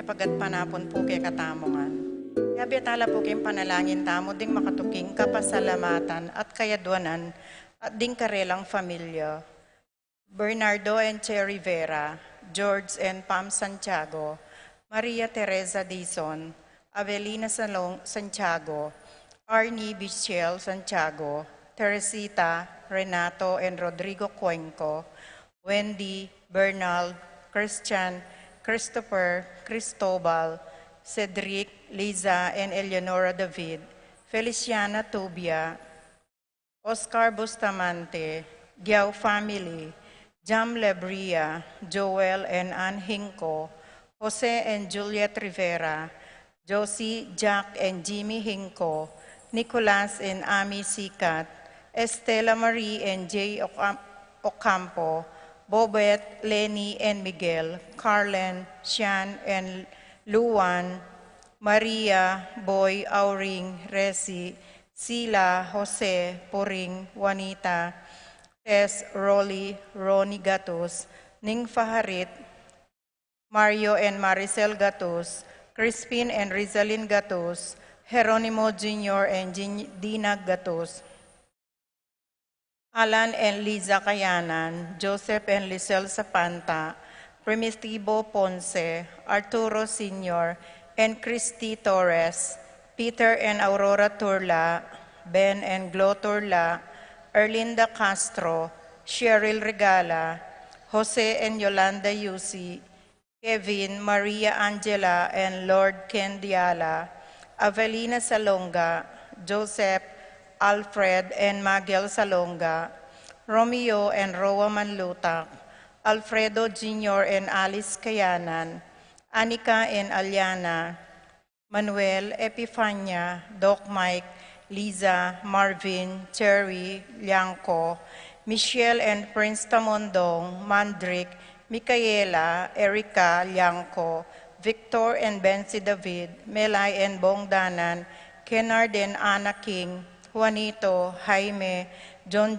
pagat panapon po kay katamongan. Yabetala po kay panalangin tamo ding makatuking kapasalamatan at kayadwanan at ding karelang familia. Bernardo and Cherry Vera, George and Pam Santiago, Maria Teresa Dizon, Avelina Santiago, Arnie Bichel Santiago, Teresita, Renato and Rodrigo Cuenco, Wendy, Bernal, Christian, Christopher, Cristobal, Cedric, Liza and Eleonora David, Feliciana Tubia, Oscar Bustamante, Giao family, Jam Lebria, Joel and Ann Hinco, Jose and Juliet Rivera, Josie, Jack and Jimmy Hinco, Nicolas and Ami Sikat, Estela Marie and Jay Ocampo, Bobet, Lenny and Miguel, Carlen, Sian and Luan, Maria, Boy, Auring, Resi, Sila, Jose, Puring, Juanita, Tess, Rolly, Ronnie Gatos, Ning Faharit, Mario and Maricel Gatos, Crispin and Rizalyn Gatos, Jeronimo Jr. and Dina Gatos, Alan and Liza Kayanan, Joseph and Lisel Sapanta, Primitivo Ponce, Arturo Sr., and Christy Torres, Peter and Aurora Turla, Ben and Glo Turla, Erlinda Castro, Cheryl Regala, Jose and Yolanda Yusi, Kevin, Maria Angela, and Lord Ken Diala, Avelina Salonga, Joseph, Alfred, and Magel Salonga, Romeo and Roa Manlutak, Alfredo Jr. and Alice Kayanan, Anika and Aliana, Manuel, Epifania, Doc Mike, Liza, Marvin, Cherry, Lianco, Michelle and Prince Tamondong, Mandrick, Micaela, Erica, Lianco, Victor and Bensi David, Melay and Bongdanan, Kennard and Anna King, Juanito, Jaime, John,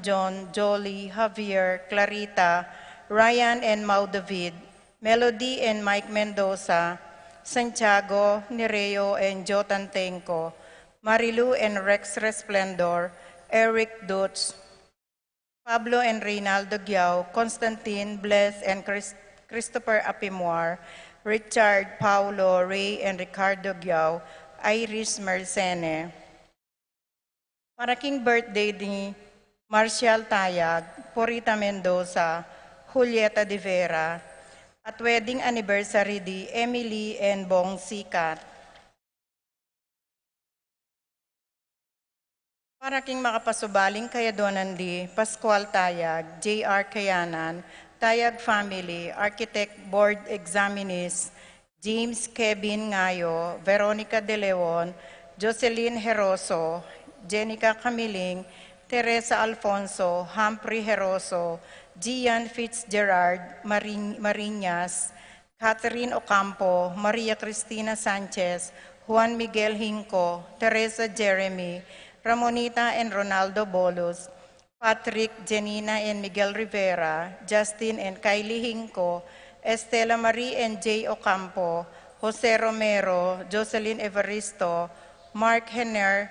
Jolie, Javier, Clarita, Ryan and Mau David, Melody and Mike Mendoza, Santiago, Nereo and Jotan Tenco, Marilu and Rex Resplendor, Eric Dutz, Pablo and Reynaldo Giao, Constantine, Bless and Christopher Apimoir, Richard, Paulo, Ray and Ricardo Giao, Iris Mercene. Paraking birthday ni Marcial Tayag, Porita Mendoza, Julieta de Vera, at wedding anniversary di Emily and Bong Sikat. Para king makapasubaling kayadonan di Pascual Tayag, J.R. Kayanan, Tayag Family, Architect Board Examinees, James Kevin Ngayo, Veronica De Leon, Jocelyn Heroso, Jenica Camiling, Teresa Alfonso, Humphrey Heroso, Gian Fitzgerald Marinas, Catherine Ocampo, Maria Cristina Sanchez, Juan Miguel Hinco, Teresa Jeremy, Ramonita and Ronaldo Bolos, Patrick, Janina and Miguel Rivera, Justin and Kylie Hinco, Estela Marie and Jay Ocampo, Jose Romero, Jocelyn Evaristo, Mark Henner,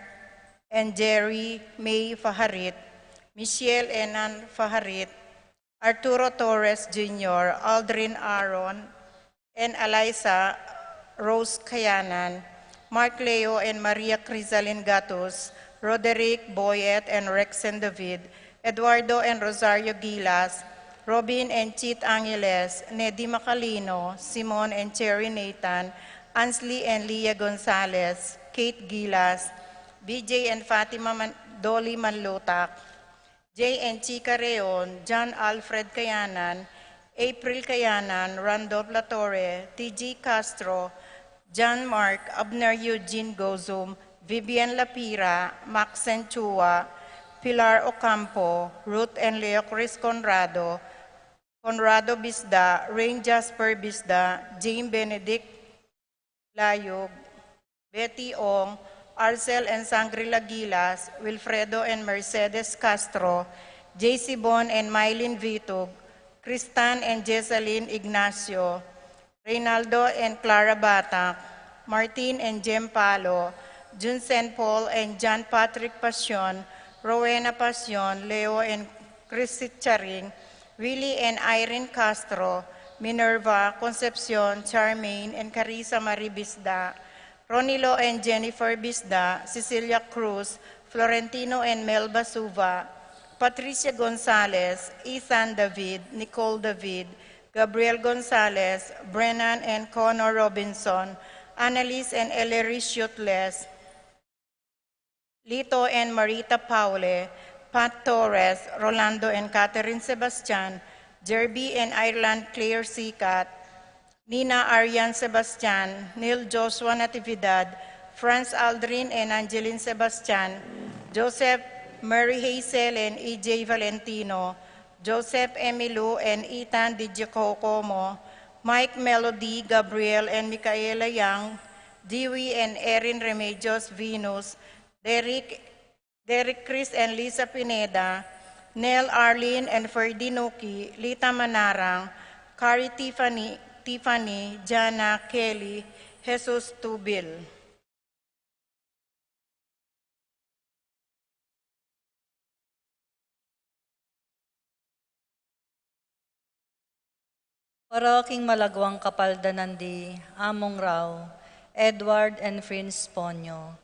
and Jerry May Faharit, Michelle Enan Faharit, Arturo Torres Jr., Aldrin Aaron, and Eliza Rose Kayanan, Mark Leo and Maria Crisalin Gatos, Roderick Boyet and Rexen David, Eduardo and Rosario Gilas, Robin and Chit Angeles, Neddy Macalino, Simon and Cherry Nathan, Ansley and Leah Gonzalez, Kate Gilas, BJ and Fatima Dolly Manlutak, J and Chica Reon, John Alfred Kayanan, April Kayanan, Randolph Latorre, TG Castro, John Mark, Abner Eugene Gozum, Vivian Lapira, Maxen Chua, Pilar Ocampo, Ruth and Leo Chris Conrado, Conrado Bisda, Rain Jasper Bisda, Jane Benedict Layog, Betty Ong, Arcel and Sangrila Gilas, Wilfredo and Mercedes Castro, JC Bon and Mylene Vitug, Cristan and Jessalyn Ignacio, Reynaldo and Clara Batac, Martin and Jem Palo, Junsen Paul and John Patrick Pasion, Rowena Pasion, Leo and Christy Charing, Willie and Irene Castro, Minerva, Concepcion, Charmaine, and Carissa Marie Bisda, Ronilo and Jennifer Bisda, Cecilia Cruz, Florentino and Mel Basuva, Patricia Gonzalez, Ethan David, Nicole David, Gabriel Gonzalez, Brennan and Connor Robinson, Annalise and Ellery Shutles, Lito and Marita Paule, Pat Torres, Rolando and Catherine Sebastian, Jerby and Ireland Claire Sikat, Nina Arian Sebastian, Neil Joshua Natividad, Franz Aldrin and Angeline Sebastian, Joseph Mary Hazel and EJ Valentino, Joseph Emilu and Ethan Di Giacomo, Mike Melody, Gabriel and Micaela Young, Dewey and Erin Remedios Venus, Derek Chris and Lisa Pineda, Nell Arlene and Ferdy Nuki, Lita Manarang, Carrie Tiffany, Jana, Kelly, Jesus Tubil. Paroking Malagwang Kapaldanandi, Among Rao, Edward and Prince Ponyo,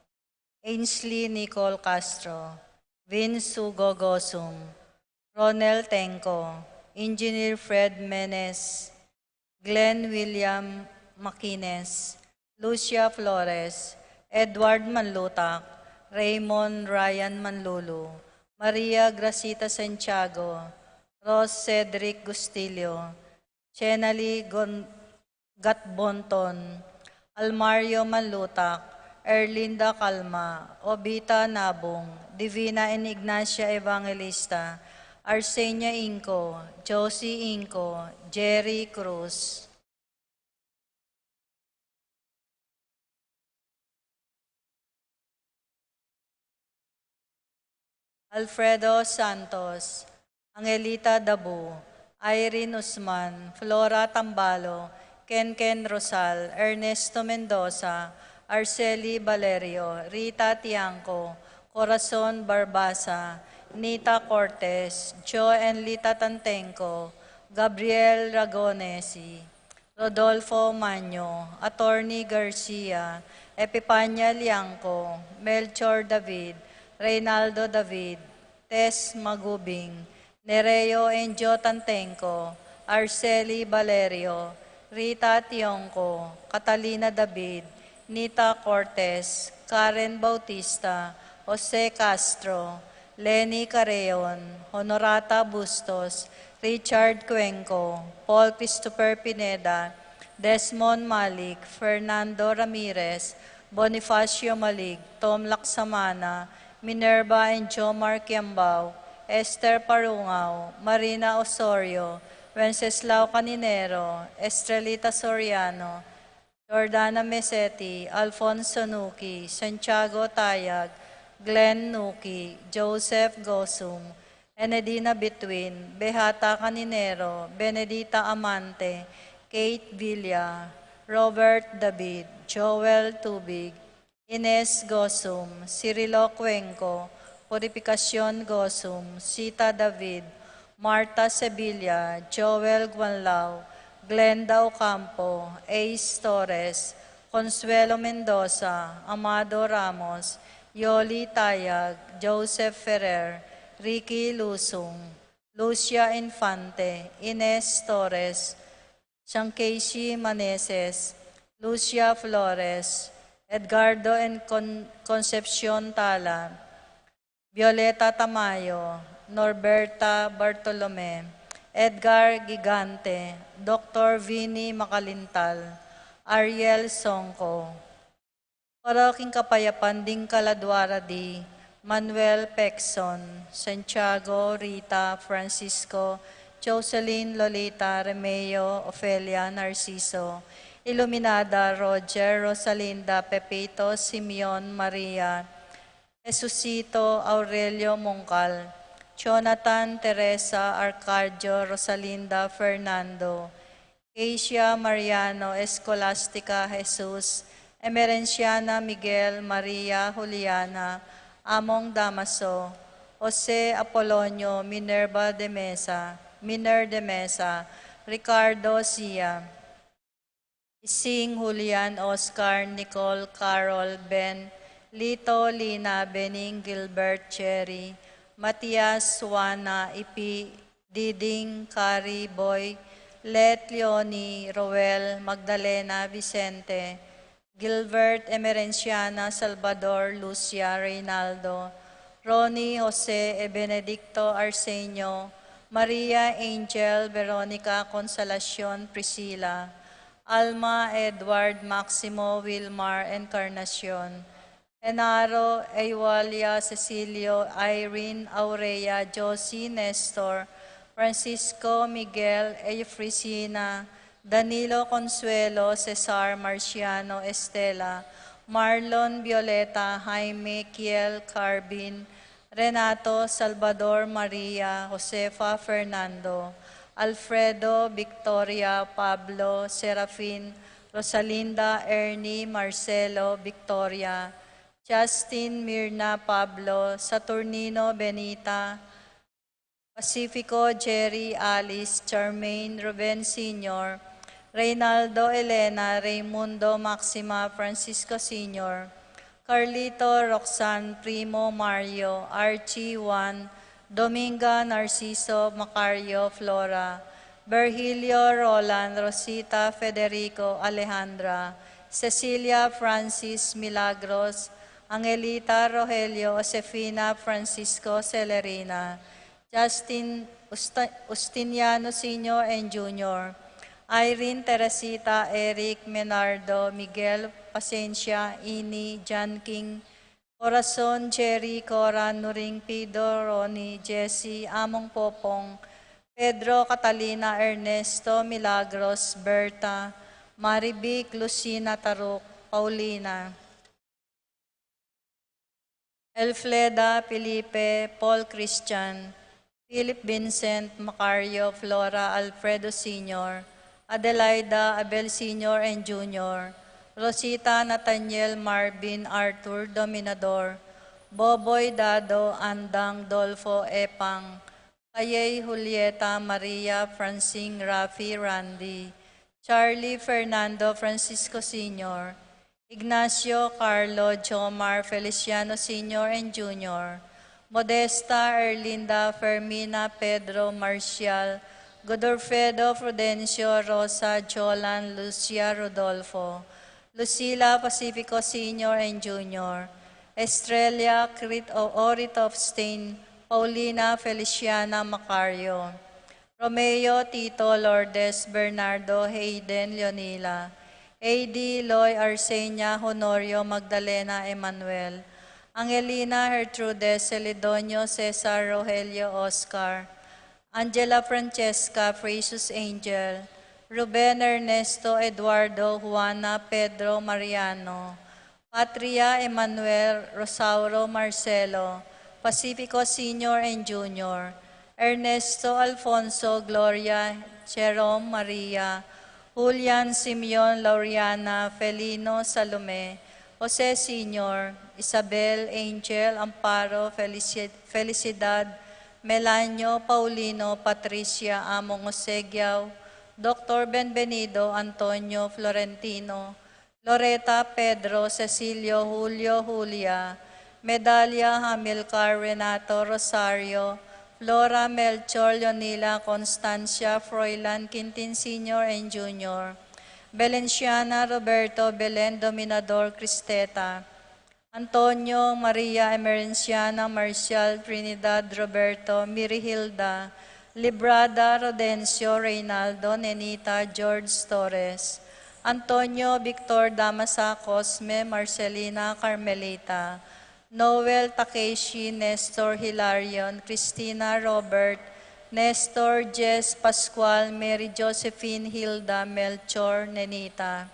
Ainsley Nicole Castro, Vince Hugo Gosum, Ronel Tenco, Engineer Fred Menes, Glenn William Makines, Lucia Flores, Edward Manlutak, Raymond Ryan Manlulu, Maria Gracita Santiago, Ross Cedric Gustilio, Chenali Gatbonton, Almario Manlutak, Erlinda Calma, Obita Nabong, Divina and Ignacia Evangelista, Arsenia Inco, Josie Inco, Jerry Cruz. Alfredo Santos, Angelita Dabu, Irene Usman, Flora Tambalo, Ken Rosal, Ernesto Mendoza, Arceli Valerio, Rita Tiangco, Corazon Barbasa, Nita Cortez, Jo Enlita Tantenco, Gabriel Ragonesi, Rodolfo Manyo, Attorney Garcia, Epipanya Liangco, Melchor David, Reynaldo David, Tess Magubing, Nereo Enjo Tantenco, Arceli Valerio, Rita Tionco, Catalina David, Nita Cortez, Karen Bautista, Jose Castro, Lenny Careon, Honorata Bustos, Richard Cuenco, Paul Christopher Pineda, Desmond Malik, Fernando Ramirez, Bonifacio Malig, Tom Laksamana, Minerva and Jomar Kiambao, Esther Parungaw, Marina Osorio, Wenceslao Caninero, Estrelita Soriano, Jordana Mesetti, Alfonso Nuki, Santiago Tayag, Glenn Nuki, Joseph Gosum, Enedina Between, Behata Caninero, Benedita Amante, Kate Villa, Robert David, Joel Tubig, Ines Gosum, Cirilo Cuenco, Purificacion Gosum, Sita David, Marta Sevilla, Joel Guanlao, Glenda Ocampo, Ace Torres, Consuelo Mendoza, Amado Ramos, Yoli Tayag, Joseph Ferrer, Ricky Lusung, Lucia Infante, Ines Torres, Shankeshi Maneses, Lucia Flores, Edgardo and Concepcion Tala, Violeta Tamayo, Norberta Bartolome, Edgar Gigante, Dr. Vinnie Makalintal, Ariel Songko, Paroking Kapayapan Ding Caladwara di Manuel Pexon, Santiago, Rita, Francisco, Jocelyn, Lolita, Remeo, Ofelia, Narciso, Iluminada, Roger, Rosalinda, Pepito, Simeon, Maria, Jesusito, Aurelio Mongcal, Jonathan, Teresa, Arcadio, Rosalinda, Fernando, Asia Mariano Escolastica Jesus, Emerenciana Miguel Maria Juliana, Among Damaso, Jose Apolonio Miner de Mesa, Ricardo Sia, Ising Julian Oscar Nicole Carol Ben, Lito Lina Bening Gilbert Cherry, Matias Juana Ipi Diding Cari Boy, Let Leoni Roel Magdalena Vicente, Gilbert Emerenciana Salvador Lucia Reynaldo, Ronnie Jose E. Benedicto Arsenio, Maria Angel Veronica Consolacion Priscilla, Alma Edward Maximo Wilmar Encarnacion, Enaro Ewalia Cecilio Irene Aurea Josie Nestor, Francisco Miguel Eufrisina, Danilo Consuelo Cesar Marciano Estela, Marlon Violeta Jaime Kiel Carbin, Renato Salvador Maria Josefa Fernando, Alfredo Victoria Pablo Serafin, Rosalinda Ernie Marcelo Victoria, Justin Mirna Pablo, Saturnino Benita, Pacifico Jerry Alice, Charmaine Ruben Sr., Reynaldo Elena, Raimundo Maxima Francisco Sr., Carlito Roxanne Primo Mario, Archie Juan, Dominga Narciso Macario Flora, Virgilio Roland Rosita Federico Alejandra, Cecilia Francis Milagros, Angelita Rogelio Josefina Francisco Celerina, Justin Ustiniano Sr. and Jr., Irene Teresita Eric Menardo, Miguel Pasencia, Ini, John King, Corazon, Jerry, Cora, Nuring, Pido, Ronnie, Jesse, Among Popong, Pedro, Catalina, Ernesto, Milagros, Berta, Maribic, Lucina Taruk, Paulina, Elfleda, Felipe, Paul Christian, Philip Vincent, Macario, Flora, Alfredo Sr., Adelaida, Abel Sr. and Jr., Rosita, Nathaniel, Marvin, Arthur, Dominador, Boboy, Dado, Andang, Dolfo, Epang, Kayay, Julieta, Maria, Francine, Rafi, Randy, Charlie, Fernando, Francisco Sr., Ignacio, Carlo, Jomar, Feliciano Sr. and Jr., Modesta, Erlinda, Fermina, Pedro, Marcial, Godorfredo, Prudencio, Rosa, Jolan, Lucia, Rodolfo, Lucila, Pacifico Sr. and Jr., Estrella, Crit Orit of Stain, Paulina, Feliciana, Macario, Romeo, Tito, Lourdes, Bernardo, Hayden, Leonila, A.D. Loy, Arsenia, Honorio, Magdalena, Emmanuel, Angelina, Gertrude, Celedonio, Cesar, Rogelio, Oscar, Angela Francesca, Precious Angel, Ruben Ernesto, Eduardo, Juana, Pedro, Mariano, Patria, Emmanuel, Rosauro, Marcelo, Pacifico Sr. and Jr., Ernesto, Alfonso, Gloria, Jerome, Maria, Julian, Simeon, Lauriana, Felino, Salome, Jose Sr., Isabel, Angel, Amparo, Felicidad, Melanio, Paulino, Patricia, Among Osegiao, Dr. Benvenido, Antonio, Florentino, Loreta, Pedro, Cecilio, Julio, Julia, Medalia, Hamilcar, Renato, Rosario, Flora, Melchor, Leonila, Constancia, Froilan, Quintin Sr. and Jr., Belenciana, Roberto, Belen, Dominador, Cristeta, Antonio, Maria, Emerenciana, Marcial, Trinidad, Roberto, Mirihilda, Librada, Rodencio, Reynaldo, Nenita, George Torres, Antonio, Victor, Damasa, Cosme, Marcelina, Carmelita, Noel, Takeshi, Nestor, Hilarion, Christina, Robert, Nestor, Jess, Pascual, Mary Josephine, Hilda, Melchor, Nenita,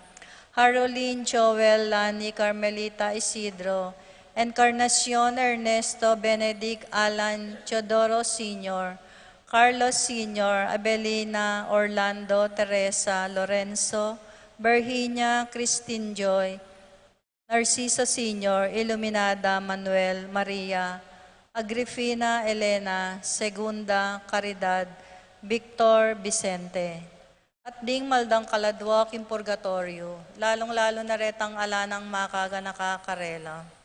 Haroline, Joel, Lani, Carmelita, Isidro, Encarnacion, Ernesto, Benedict, Alan, Teodoro Sr., Carlos Sr., Abelina, Orlando, Teresa, Lorenzo, Virginia, Christine Joy, Narciso Sr., Iluminada, Manuel, Maria, Agrifina, Elena, Segunda, Caridad, Victor, Vicente. At ding maldang kaladwak in purgatorio, lalong-lalo na retang ala ng makaga nakakarela.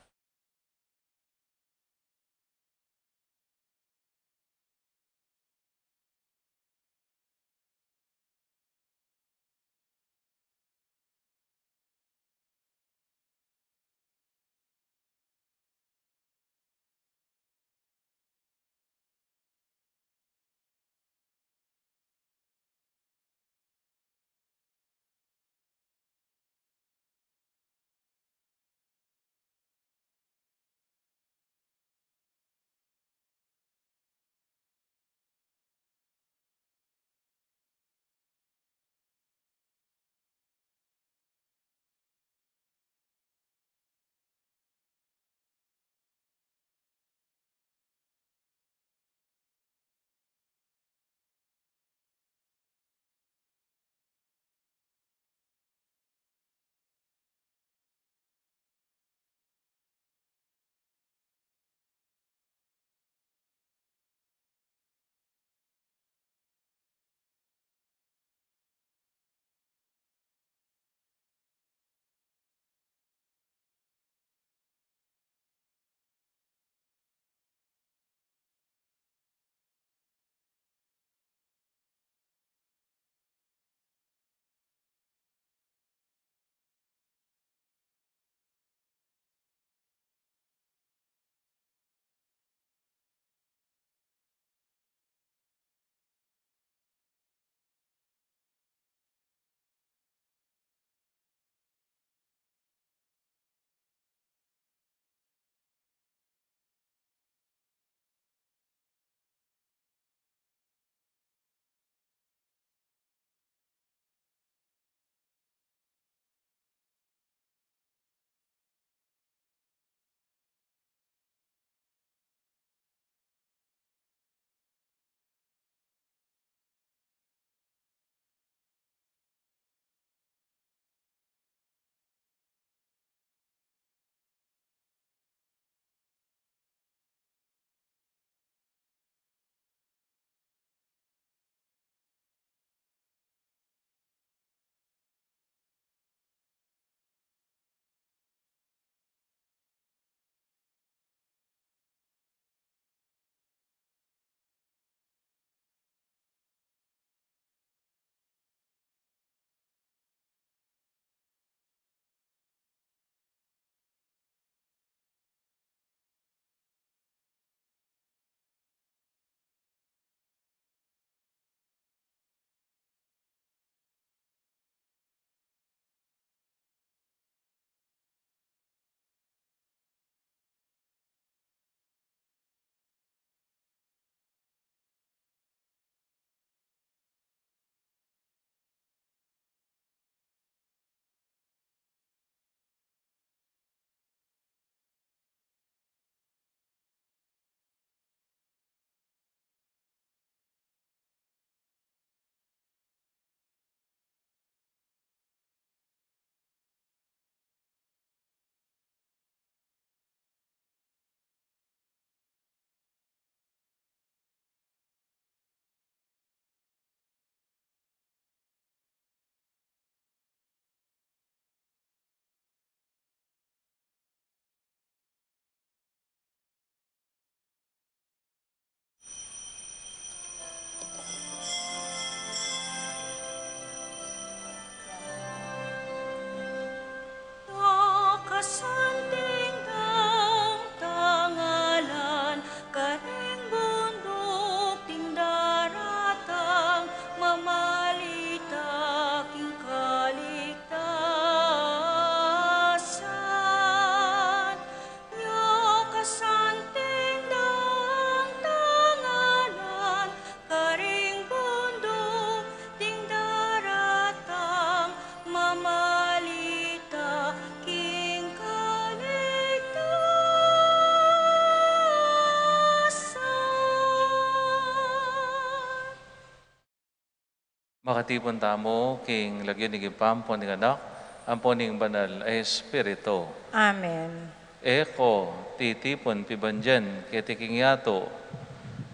Makatipon tamo, king lagyan ni Gipampo ni anak, ampo ning banal ay Espiritu. Amen. Eko, titipon pibanjan, ketiking yato,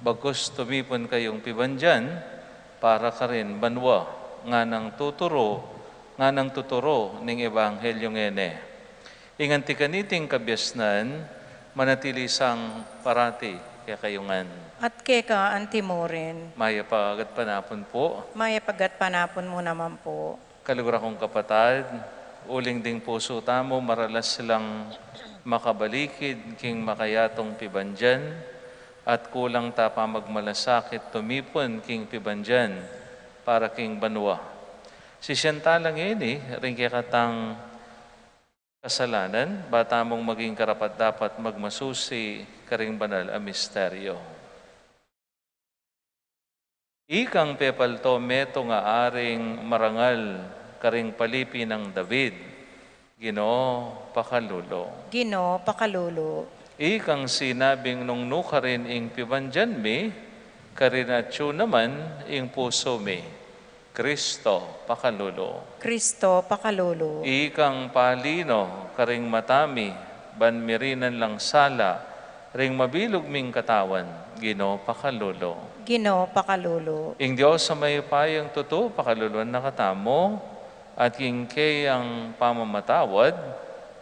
bagkus tumipon kayong pibanjan, para ka rin banwa, nga nang tuturo ning Ebanghelyo ngene. Ingan ti kaniting kabyasnan, manatili sang parati kaya kayungan. At keka antimorin. Maya pagat panapon po, Maya pagat panapon mo naman po. kalugura kong kapatad, uling ding puso tamo, maralas silang makabalikid, king makayatong pibanjan, at kulang tapa magmalasakit tumipon king pibanjan, para king banwa. Si Siyentalang ini, rin katang kasalanan, bata mong maging karapat dapat magmasusi karing banal a misteryo. Ikang pepalto meto nga aring marangal karing palipi ng David, Ginoo pakalulo. Ginoo pakalulo. Ikang sinabing nung nukarin ing pibanjan mi, karinatyo naman ing puso mi, Kristo pakalulo. Kristo pakalulo. Ikang palino karing matami, banmirinan lang sala, ring mabilog ming katawan, Ginoo pakalulo. Ginoo pakalulo. Ing Diyos sa may payang totoo, pakaluluan na katamo, at king kayang pamamatawad,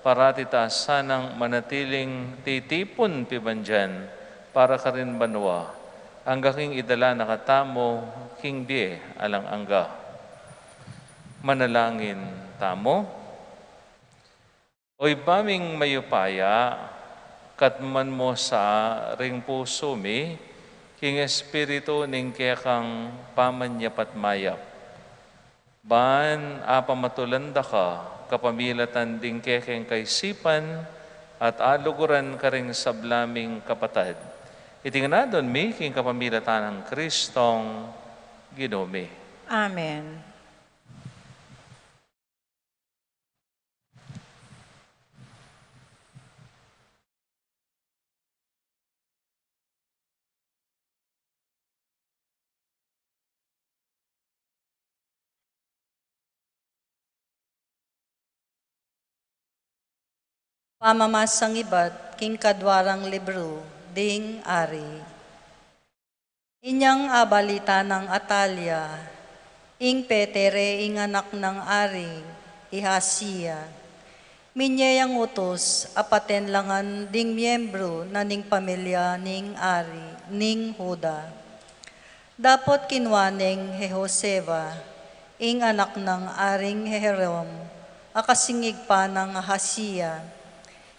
parati ta sanang manatiling titipon pibanjan, para ka rin banwa, angga king idala na katamo, king bie alang angga. Manalangin tamo. Oy baming mayupaya, katman mo sa ring puso mi, king Espiritu ning kekang pamanyapat mayap. Ban apamatulanda ka, kapamilatan ding kekeng kaisipan, at aluguran ka ring sablaming kapatad. Itinganadon mi, king kapamilatan ng Kristong Ginoo. Amen. Pamamasang ibat, king kadwarang libro, ding ari. Inyang abalita ng Atalia, ing Petere, ing anak ng ari, ihasiya. Minyayang utos, apaten langan ding miyembro na ning pamilya ning ari, ning Huda. Dapot kinwaneng Jehoseva, ing anak ng aring Herom, akasingig pa ng Ahasiya.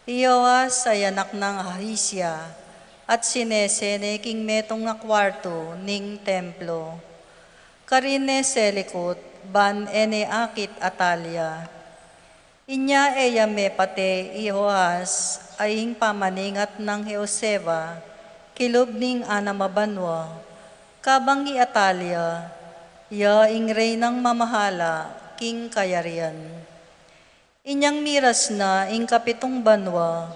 Iyoas ay anak ng Ahisya, at sinesene king metong na kwarto ning templo. Karine selikot, ban ene akit Atalia. Inya eyame pate Iyoas ay ing pamaningat ng Jehoseva, kilub ning anamabanwa. Kabang i Atalia, ya ing reynang mamahala, king kayarian. Inyang miras na ing kapitong banwa,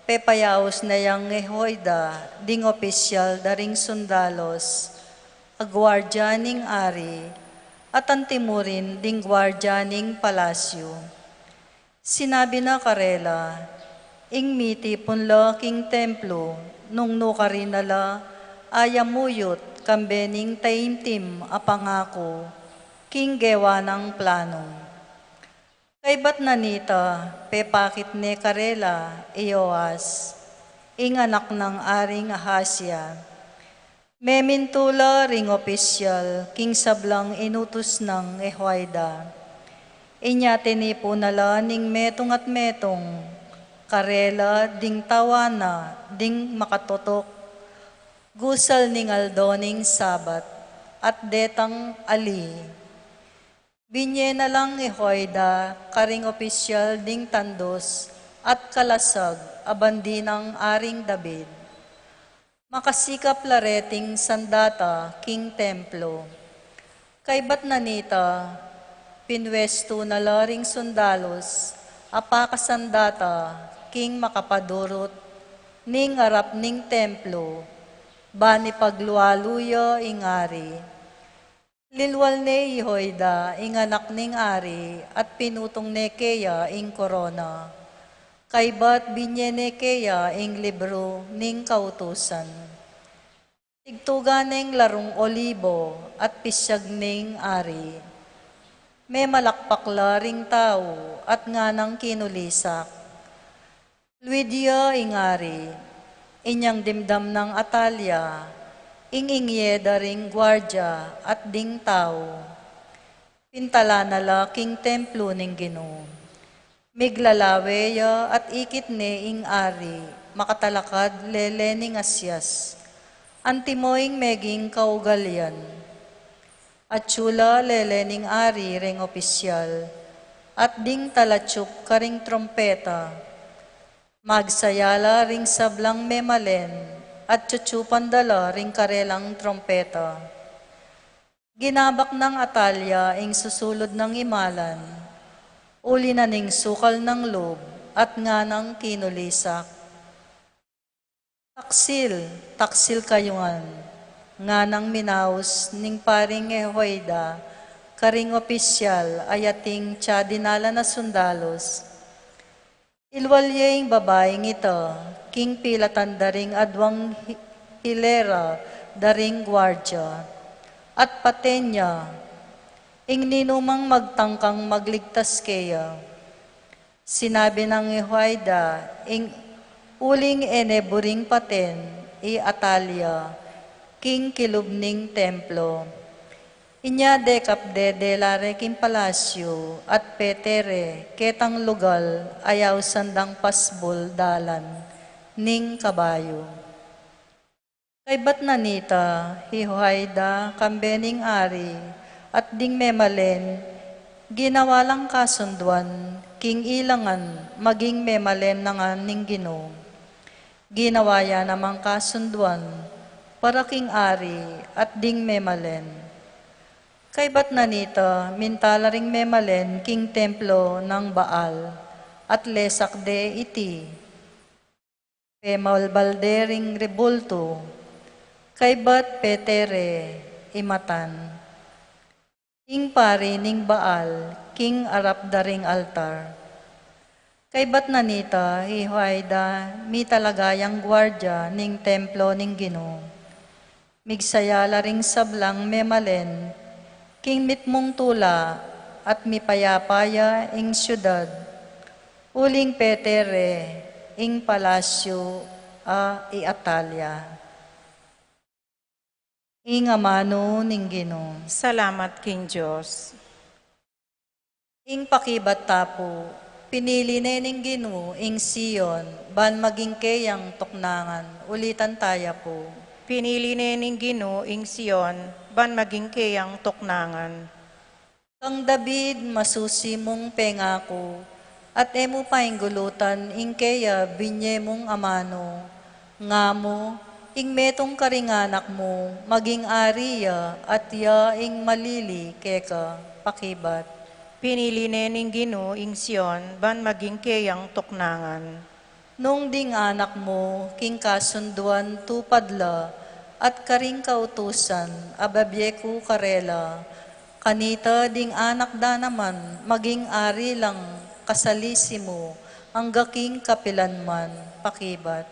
pepayaos na yang Jehoiada, ding opisyal daring sundalos, agwardya ning ari, at antimurin ding gwardya ning palasyo. Sinabi na karela, ing miti punla king templo, nung nukarin nala, ayamuyot kambening taimtim apangako, king gewa ng plano. Kay bat nanita, pepakit ne karela, Iyoas, ing anak ng aring Ahasya. Memintula ring opisyal, king sablang inutos ng Jehoiada. Inya tinipo nala ning metong at metong, karela ding tawana, ding makatotok, gusal ning aldoning sabat, at detang ali. Binye na lang Jehoiada, karing opisyal ding tandos, at kalasag, abandi ng aring David. Makasikap lareting sandata, king templo. Kay bat nanita, pinwesto na laring sundalos, apakasandata, king makapadurot, ning arap ning templo, bani paglualuyo ingari. Lilwal ne Ihoida, ing anak ning Ari, at pinutong ne Keya ing korona. Kaybat binye ne Keya ing libro ning kautusan. Tigtugan ning larong olibo at pisyag ning Ari. May malakpakla ring tao at nga nang kinulisak. Luidia ing Ari, inyang dimdam ng Atalia, ingingyeda ring gwardya at ding tao. Pintala na laking templo ning Ginoo. Miglalaweya at ikit ne ing Ari, makatalakad lele ning Asyas. Antimoing meging kaugalyan. At tsula lele ning Ari ring opisyal. At ding talatsyuk karing trompeta. Magsayala ring sablang memalen at tsutsupan dala ring karelang trompeta. Ginabak ng Atalia ing susulod ng imalan, uli na ning sukal ng lob at nga ng kinulisak. Taksil kayungan, nga ng minaus ning paring Ehoida, karing opisyal ayating tsa dinala na sundalos. Ilwalyeing babaeng ito, king pilatan daring adwang hilera daring gwardya, at patenya, ing ninumang magtangkang magligtas kaya. Sinabi ng Ehoida, ing uling eneburing paten, i Atalia, king kilubning templo. Inya dekapde de lareking palasyo at petere ketang lugal ayaw sandang pasbol dalan ning kabayo. Kay bat nanita, hihuayda kambening Ari at ding memalen, ginawalang kasunduan king ilangan maging memalen nangan ning Ginoo. Ginawaya namang kasunduan para king Ari at ding memalen. Kay bat nanita, mintala ring memalen king templo ng Baal, at lesak de iti. Pemalbalde ring rebulto, kay bat petere imatan. Ing pari ning Baal, king arap daring altar. Kay bat nanita, hihuayda, mi talagayang gwardya ning templo ning Ginoo. Migsayala ring sablang memalen, king mitmong tula at mipayapaya ing syudad, uling petere ing palasyo i Atalia. Ing amano ning Ginoo. Salamat, King Diyos. Ing pakibat tapo, pinili ne ning Ginoo ing Sion, ban maging kayang tuknangan, ulitan taya po. Pinili ning Ginoo ing Sion, ban maging kayang tuknangan. Kang David masusi mong pengako, at emo painggulutan ing kaya binye mong amano. Nga mo, ing metong karinganak mo, maging ariya at ya ing malili keka pakibat. Pinili ning Ginoo ing Sion, ban maging kayang tuknangan. Nung ding anak mo, king kasunduan tupadla, at karing kautusan, ababyeku karela, kanita ding anak da naman, maging ari lang kasalisi mo, ang gaking kapilanman, pakibat.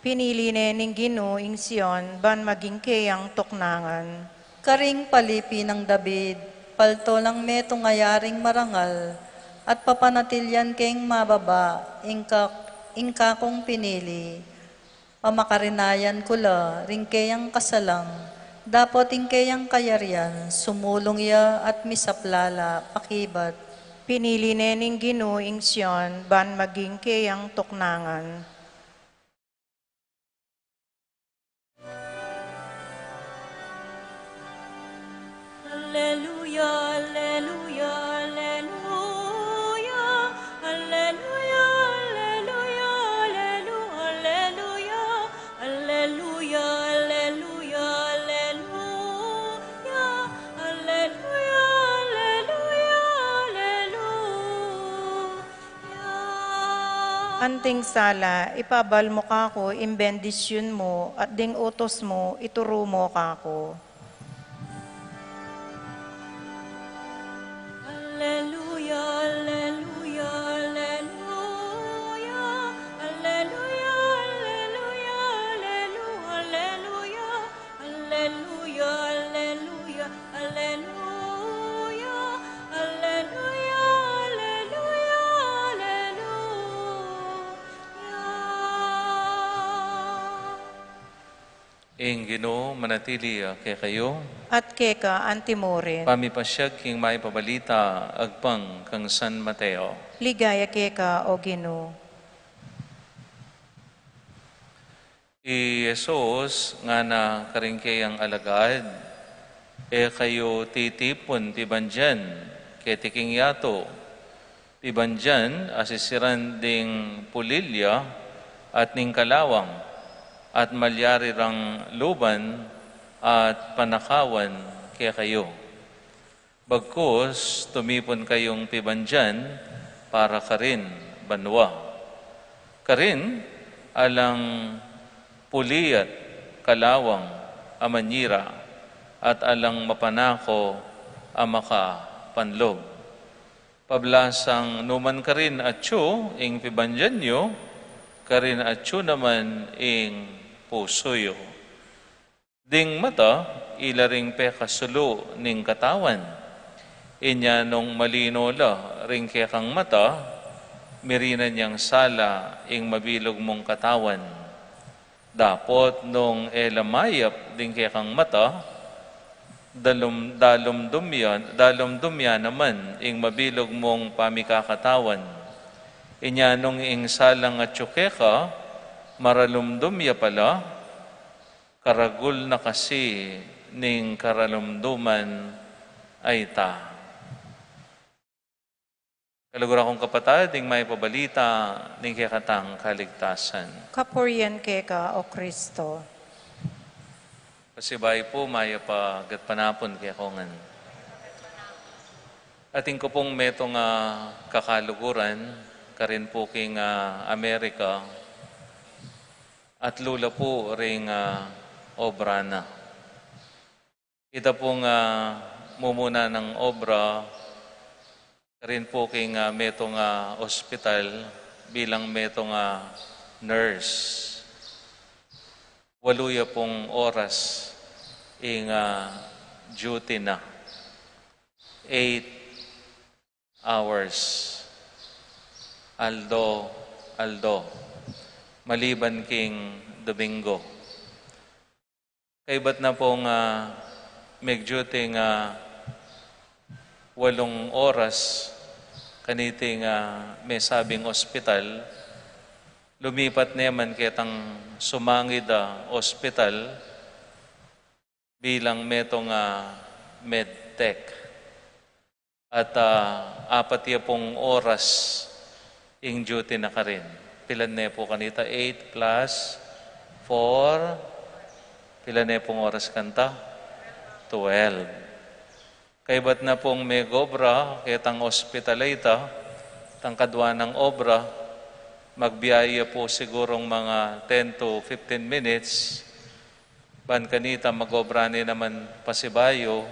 Pinili ning Ginoo ing Sion, ban maging kayang tuknangan. Karing palipi ng David, palto ng metong ayaring marangal, at papanatilyan keng mababa, ingka kong pinili. Pamakarinayan kula, ringkeyang kasalang, dapat ingkeyang kayarian, sumulong ya at misaplala, pakibat. Pinili ning Ginoo ing Sion, ban maging kayang tuknangan. Alleluia, alleluia, alleluia, alleluia, alleluia, alleluia, alleluia, alleluia, alleluia, alleluia, alleluia. Anting sala, ipabal mo kako, imbendisyon mo, at ding utos mo, ituro mo kako. Ing Ginoo manatili kay kayo. at keka antimorin. Pamipasyag king may pabalita agpang kang San Mateo. Ligaya keka o Ginoo. I Jesus nga na karingkayang alagad, kayo titipon pibanjan, ketiking yato, pibanjan asisiran ding pulilya at ning kalawang, at malyari rang luban at panakawan kaya kayo. Bagkus, tumipon kayong pibanjan para karin banwa. Karin, alang puliyat, kalawang, amanyira, at alang mapanako, amaka, panlog. Pablasang numan karin atyo, ing pibanjan nyo, karin atyo naman ing pusoyo. Ding mata, ilaring pekasulo ning katawan. Inya nung malino la, ring kekang mata, mirinan niyang sala ing mabilog mong katawan. Dapot nung elamayap ding kekang mata, dalumdumya naman ing mabilog mong pamikakatawan. Inya nung ing salang at tsukeka, maralumdumya pala, karagul na kasi ning karalumduman ay ta. Kalugur akong kapatid, ding may pabalita ning kekatang kaligtasan. Kapurian keka o Kristo. Pasibay po, maya pa gatpanapon kaya kongan. Ating ko pong metong kakaluguran, karin po king Amerika, at lula po ring obra na. Ita pong mumuna ng obra, karin po king metong ospital bilang metong nurse. Waluya pong oras ing duty na. 8 hours. Aldo. Maliban king Domingo. Kay ba't na pong mag-duty 8 oras kaniting may sabing ospital, lumipat naman kitang sumangid ospital bilang metong medtech. At 4 pong oras ing duty na ka rin. Pilan na po kanita? 8 plus 4. Pilan na pong oras kanta? 12. Kay ba't na pong may obra, kitang ospitalita, tang kadwa ng obra, magbiyaya po sigurong mga 10 to 15 minutes, ban kanita mag-obra ni naman pasibayo,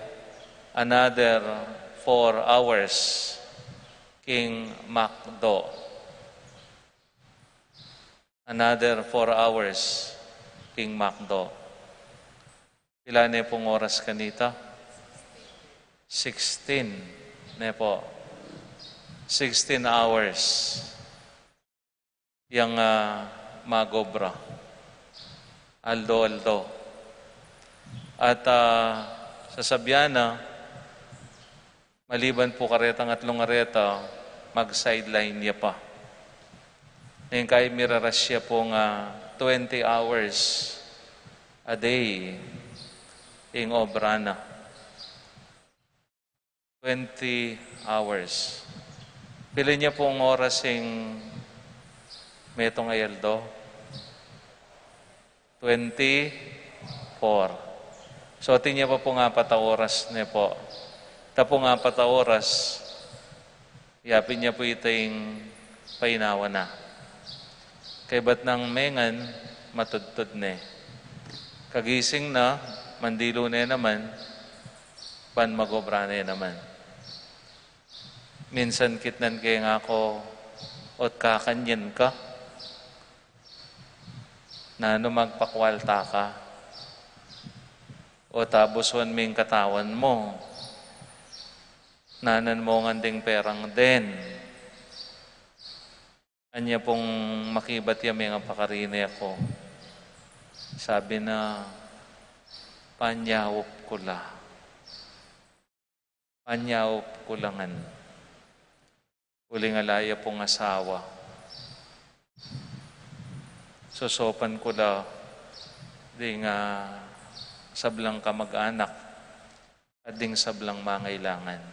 another 4 hours, king Macdo. Another 4 hours, king Macdo. Ilan na pong oras kanita? 16 na po. 16 hours yung magobra. Aldo. At sa Sabiana, maliban po karetang at lungareta, mag-sideline niya pa. Ngayon kayo mirarasya pong 20 hours a day ing obra na. 20 hours. Pili niya pong oras ing metong ayaldo? 24. So, tinya pa po 4 oras niya po. Tapong 4 oras, yapin niya po iting painawa na. Kay ba't nang mengan, matudtud na. Kagising na, mandilo na naman, pan magobra na naman. Minsan kitnan kaya nga ako, ot kakanyan ka, na ano magpakwalta ka, o tabuswan ming katawan mo, nanan mo nganding perang din. Anya pong makibat yung mga pakarinay ako. Sabi na, panyawop kula. Panyawop kulangan. Uling alaya pong asawa. Susopan kula ding sablang kamag-anak at ding sablang mangailangan.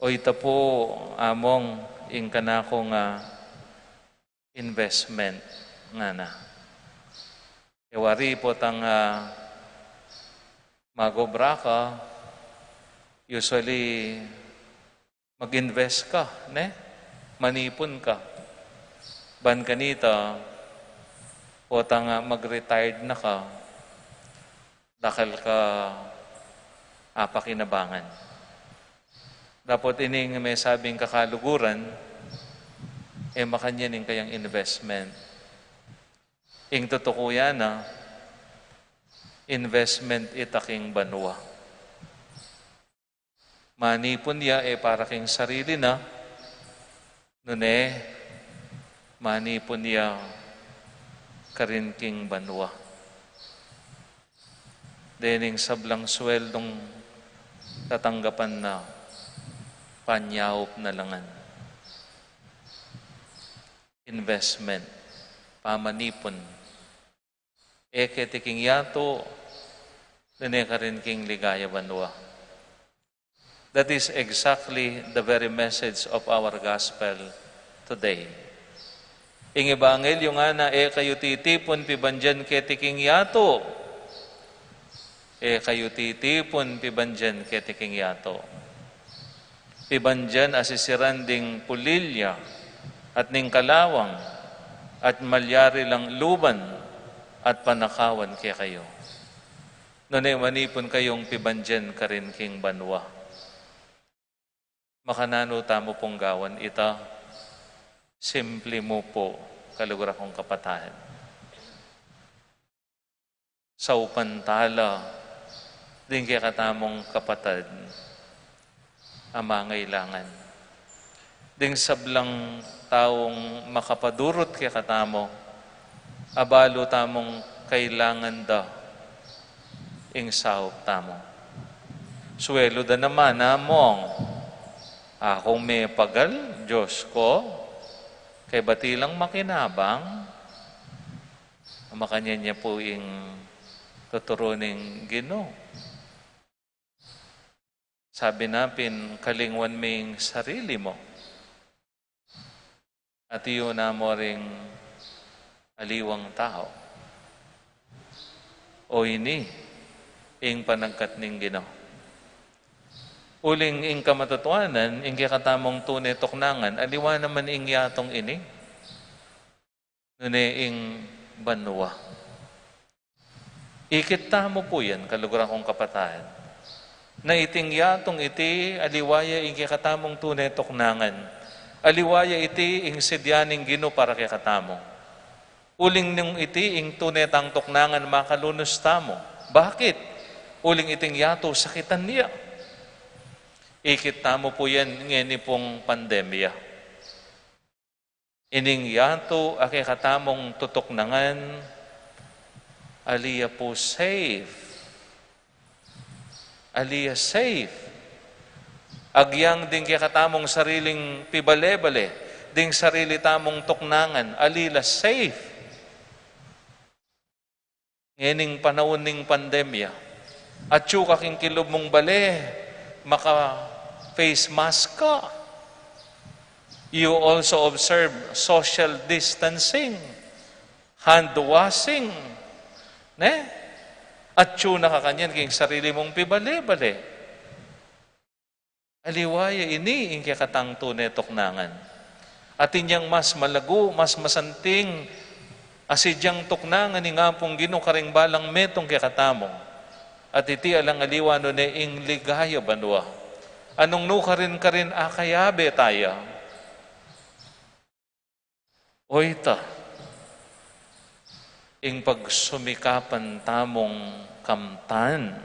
O ita po among ingkanako nga investment nga na. Ewari po tang magobra ka, usually mag-invest ka, ne? Manipon ka. Ban kanita, po tang mag-retired na ka, dakal ka apakinabangan. Dapat ining may sabing kakaluguran, makanyanin kayang investment. Ing tutukuyan na, investment itaking banwa. Manipon niya para king sarili na, nune, manipon niya karin king banwa. Dening sablang sweldong tatanggapan na panyawop na langan. Investment, pamanipon. Ketiking yato, nune karin king ligaya banwa. That is exactly the very message of our gospel today. Ing ebanghelyo nga na kayo titipon pibanjan ketiking yato. Kayo titipon pibanjan ketiking yato. Pibanjan asisiran ding pulilya at ning kalawang at malyari lang luban at panakawan kaya kayo. Nunay manipon kayong pibanjan karin king banwa. Makanano tamo pong gawan ita, simple mo po kalugur akong kapatahan. Sa upantala, din kaya katamong kapatad, amangailangan. Ding sablang taong makapadurot kaya katamo, abalo tamong kailangan da, ing sahop tamo. Suwelo da naman among, akong may pagal, Diyos ko, kay batilang makinabang, makanya niya po ing tuturuning Ginoo. Sabi natin, kalingwan ming sarili mo. At iyon na mo ring aliwang tao. O ini, ing panagkat ning Ginoo. Uling ing kamatutuanan, ing katamong tunay toknangan, aliwa naman ing yatong ini. Nune ing banwa. Ikita mo po yan, kalugur akong kapatahan. Na iting yatong iti, aliwaya ing katamong tunay toknangan. Aliwaya iti ing sidyaning Ginoo para kay katamo. Uling nung iti ing tunay tang toknangan makalunos tamo. Bakit? Uling iting yato sakitan niya. Ikita mo po yan ngayon pong pandemya. Ining yato ake katamong tutoknangan, aliya po safe. Aliya safe. Agyang ding kaya katamong sariling pibale-bale, ding sarili tamong toknangan, alila safe. Ngayon panahon ning pandemya, at yung kaking kilob mong bale, maka-face mask ka. You also observe social distancing, hand washing, ne? At yung nakakanyan king sarili mong pibale-bale. Aliwaya ini ing katang tunay toknangan. At inyang mas malago, mas masanting, asidyang toknangan ni nga pong Ginoo karing balang metong kakatamong. At iti alang aliwa no ne ing ligaya banwa. Anong nuka rin akayabe taya? O ita, ing pagsumikapan tamong kamtan,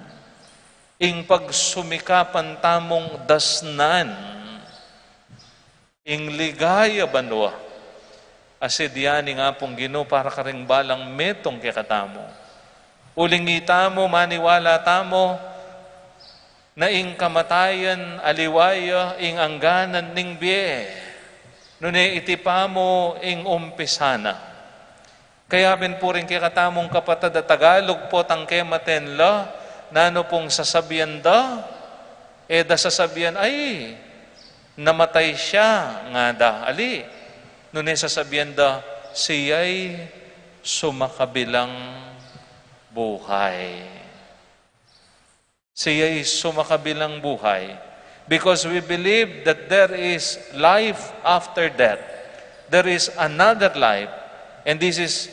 ing pagsumikapan tamong dasnan, ing ligaya banwa, asidyani nga pong Ginoo para karing balang metong kay katamo. Uling mo, maniwala tamo, na ing kamatayan aliwaya ing angganan ning biye. Nune itipa mo ing umpisana. Kaya pinpuring kikatamong kapatid at Tagalog po tangkematen la, nano pong sasabihan da, da sasabihan ay, namatay siya nga da, ali. Nune sasabihan da, siya'y sumakabilang buhay. Siya'y sumakabilang buhay. Because we believe that there is life after death. There is another life. And this is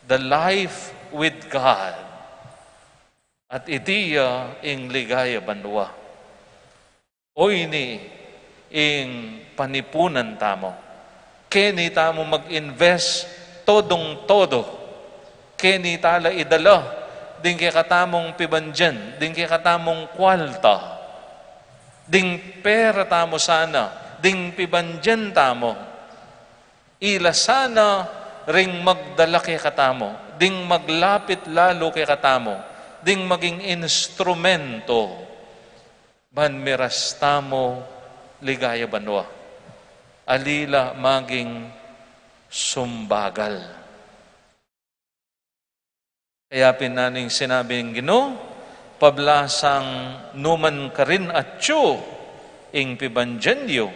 the life with God. At itiya ing ligaya banwa. O ini ing panipunan tamo. Keni tamo mag-invest todong-todo. Keni tala idala. Ding kaya katamong pibandyan. Ding kaya katamong kwalta. Ding pera tamo sana. Ding pibandyan tamo. Ila sana ring magdala kay katamo, ding maglapit lalo kay katamo, ding maging instrumento, ban miras tamo, ligaya banwa. Alila maging sumbagal. Kaya pinaning sinabing Ginoo, pablasang numan karin atyo, ing pibandyanyo,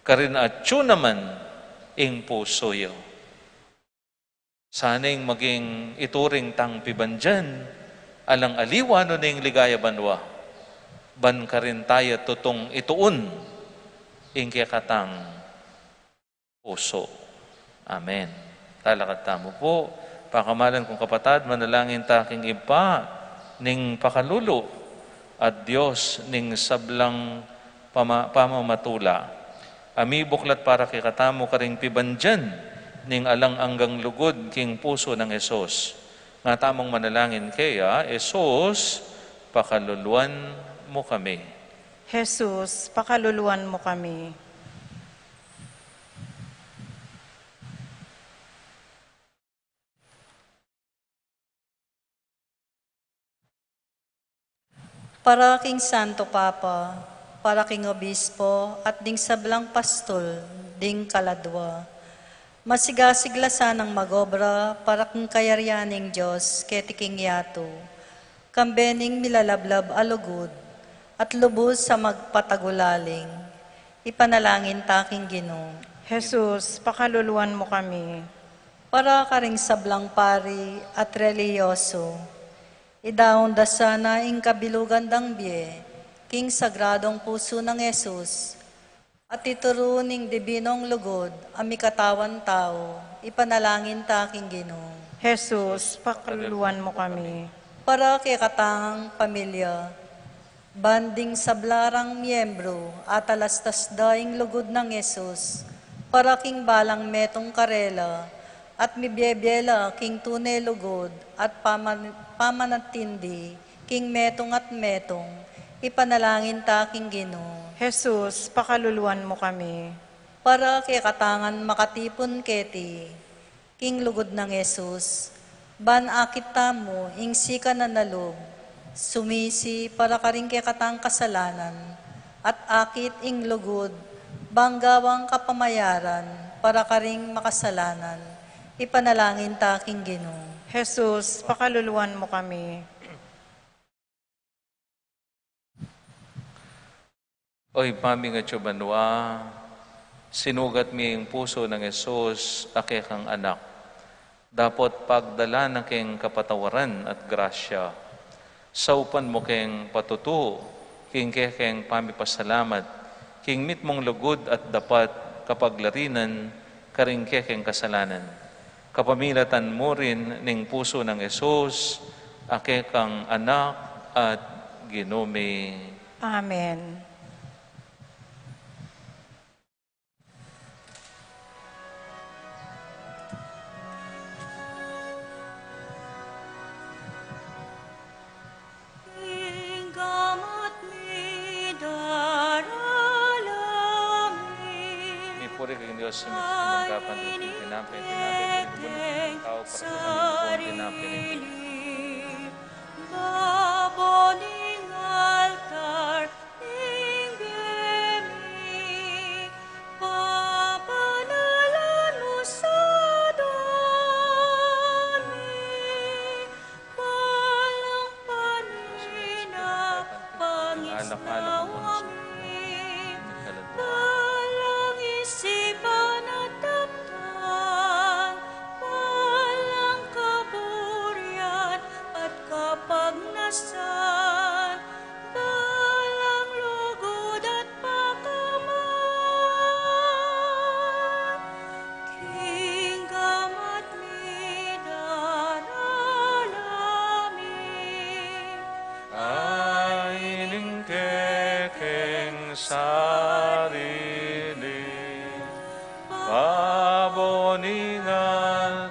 karin atyo naman, ing pusoyo. Sana'y maging ituring tang pibandyan, alang aliwa no ning ligaya banwa. Ban ka rin tayo tutong ituon, ing katang puso. Amen. Talakat tamo po, pakamalan kong kapatad, manalangin taking ipa, ning pakalulo, at Diyos ning sablang pamamatula. Ami buklat para kay katamo karing pibandyan, ning alang anggang lugod king puso ng Esos. Nga tamang manalangin kaya, Esos, pakaluluan mo kami. Jesus, pakaluluan mo kami. Para king Santo Papa, para king Obispo, at ding sablang pastol, ding kaladwa, masigasiglasan ang magobra para kung kayaryaning Diyos, ketiking yato, kambening milalablab alugod, at lubos sa magpatagulaling, ipanalangin taking Ginoo. Jesus, pakaluluan mo kami. Para karing sablang pari at reliyoso, idaon da sana ing kabilugan dang biye, king sagradong puso ng Yesus, at ituruning dibinong lugod, ami katawan tao, ipanalangin taking Ginoo. Jesus, pakaluluan mo kami. Para kay katangang pamilya, banding sablarang miyembro, at alastas daing lugod ng Yesus, para king balang metong karela, at mibyebela king tunay lugod, at pamanatindi, king metong at metong, ipanalangin taking Ginoo. Jesus, pakaluluan mo kami. Para kay katangan makatipon keti, king lugod ng Yesus, ban akit tamo, ing sika na nalog, sumisi para karing kay katang kasalanan, at akit ing lugod, banggawang kapamayaran, para karing makasalanan, ipanalangin taking Ginoo. Jesus, pakaluluan mo kami. Oy, pami nga banwa, sinugat mi ang puso ng Yesus, akekang anak. Dapat pagdala na keng kapatawaran at grasya. Saupan mo keng patutuo, king keng pamipasalamat, king mit mong lugod at dapat kapaglarinan, karing keng kasalanan. Kapamilatan mo rin ning puso ng Yesus, akekang anak at Ginome. Amen. Inggamat mi daralami. Puri kang Diyos sa magkapan ng tinapin, tinapin, tinapin, tao para sa kami tinapin. pagpapala mo sa amin. kalantuan. Walang isipan at takdang, walang kaburian at kapagnasan, walang lugod at pakaman. Kinggam at midaralamin. Aining kekeng sarili, paboningal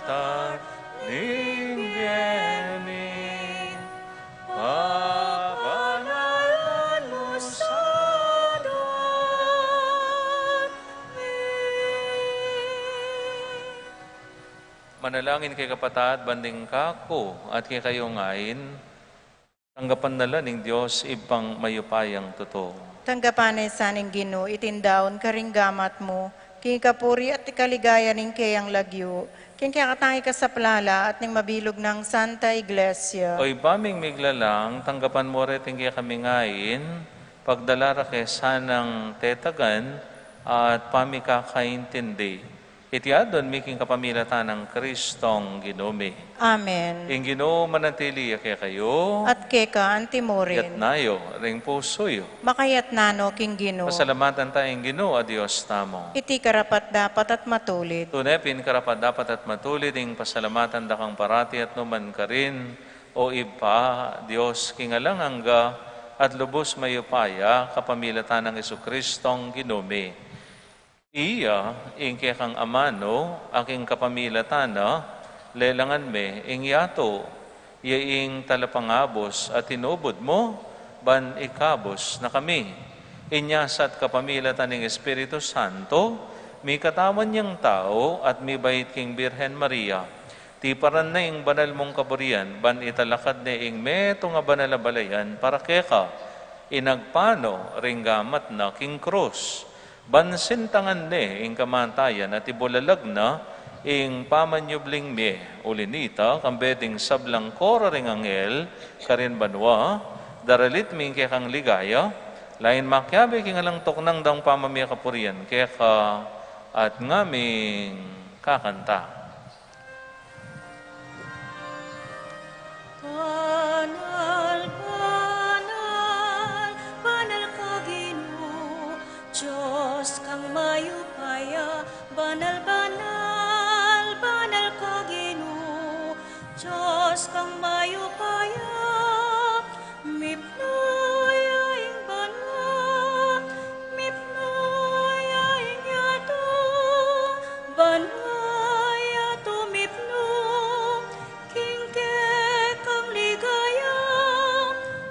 tan ninggeni, papanalan mo sa Manalangin kay kapatad, banding kako, at kay kayo ngayon, tanggapan nala ning Diyos ipang mayupayang totoo. Tanggapan ay saning Ginoo itindaon karinggamat mo, king kapuri at ikaligaya ning kayang lagyo, king kakatangi ka sa plala at ning mabilog ng Santa Iglesia. Oy paming miglalang, tanggapan mo reting kaya kami ngayon, pagdalara kay sanang tetagan, at pami kakaintindi. Itiadon miking kapamilatan ng Kristong Ginome. Amen. Ing Ginoo manatili kay kayo, At keka yat antimorin, nayo, ring pusoyo. makayat nano king Ginoo. Pasalamatan tayong Ginoo, Adios tamo. Iti karapat dapat at matulid. Tunepin karapat dapat at matulid ing pasalamatan dakang parati at numan ka rin, o ipa, Diyos kingalang hangga at lubos mayupaya kapamilatan ng Jesukristong Ginome. Iya, ing kang amano, aking kapamilatana, lelangan me, ing yato, ing talapangabos at tinubod mo, ban ikabos na kami. Inyasat kapamilatan ng Espiritu Santo, mi katawan niyang tao at mi bait king Birhen Maria. Ti paran na ing banal mong kaburian, ban italakad na ing meto nga banalabalayan, para keka, inagpano ringgamat na king krus. Bansintangan ne ing kamantayan at ibulalag na ing pamanyubling me ulinita kambeding sablang kora ring angel karin banwa daralit ming kaya kang ligaya lain makyabe kingalang toknang dang pamamaya kapurian kaya ka at ngaming kakanta. Banal, banal, banal ka Ginoo, Diyos kang mayupaya. Banal, banal, banal ka Ginoo, Diyos kang mayupaya. Mipnoy aing banwa, mipnoy aing yato, banway yato mipno, kingke kang ligaya.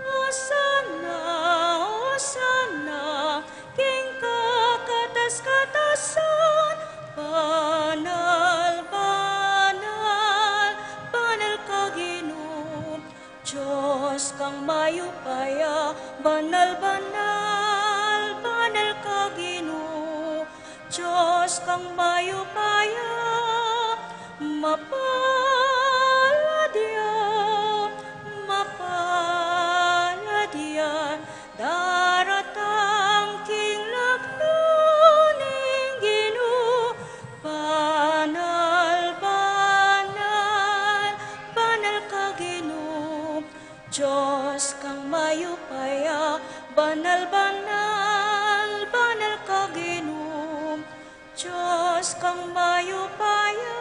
Osana, Osana, king kakatas-katasan. Banal, banal, banal ka Ginoo, Diyos kang mayupaya. Banal, banal, banal ka Ginoo, Diyos kang mayupaya. Mapalad yan, mapalad yan, daratang king lagluning Ginoo. Banal, banal, banal ka Ginoo, Diyos kang mayupaya. Banal, banal, banal ka Ginoo, Diyos kang mayupaya.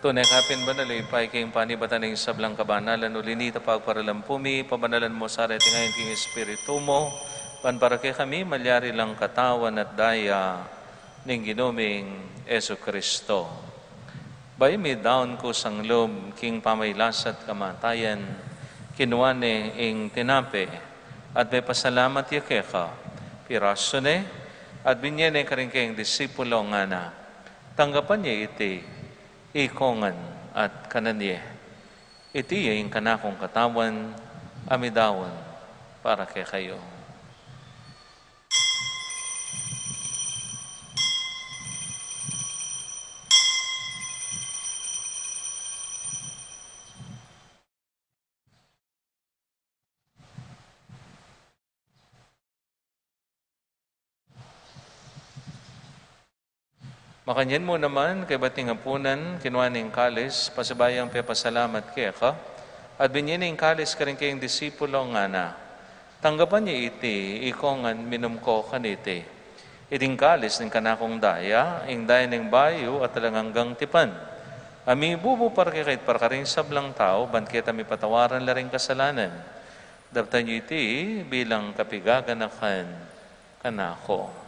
Tunay kapin banalay, king panibatan ng sablang kabanalan, ulinita pagparalampumi, pabanalan mo sa reti ngayon king Espiritu mo, panparake kami, malyari lang katawan at daya ng ginuming Eso Kristo. Bay mi down ko sang loob, king pamaylasat kamatayan, kinuane ing tinape, at may pasalamat yakeka, piraso ne, at binyene ka rin kayong disipulo nga na, tanggapan niya iti, ikongan at kananye. Iti yung kanakong katawan, amidawan para kay kayo. Makanyan mo naman, kay bating hapunan, kinuha ning kalis, pasabayang pasalamat kaya ka, at binyan ning kalis ka rin kayong disipulo nga na. Tanggapan niya iti, ikongan minum ko kaniti. Iting kalis ng kanakong daya, ing daya ng bayo at talangang tipan. Ami bubu parkikit parkaring sablang tao, bankit ami patawaran laring kasalanan. Daptan niyo iti bilang kapigaganakan kanako.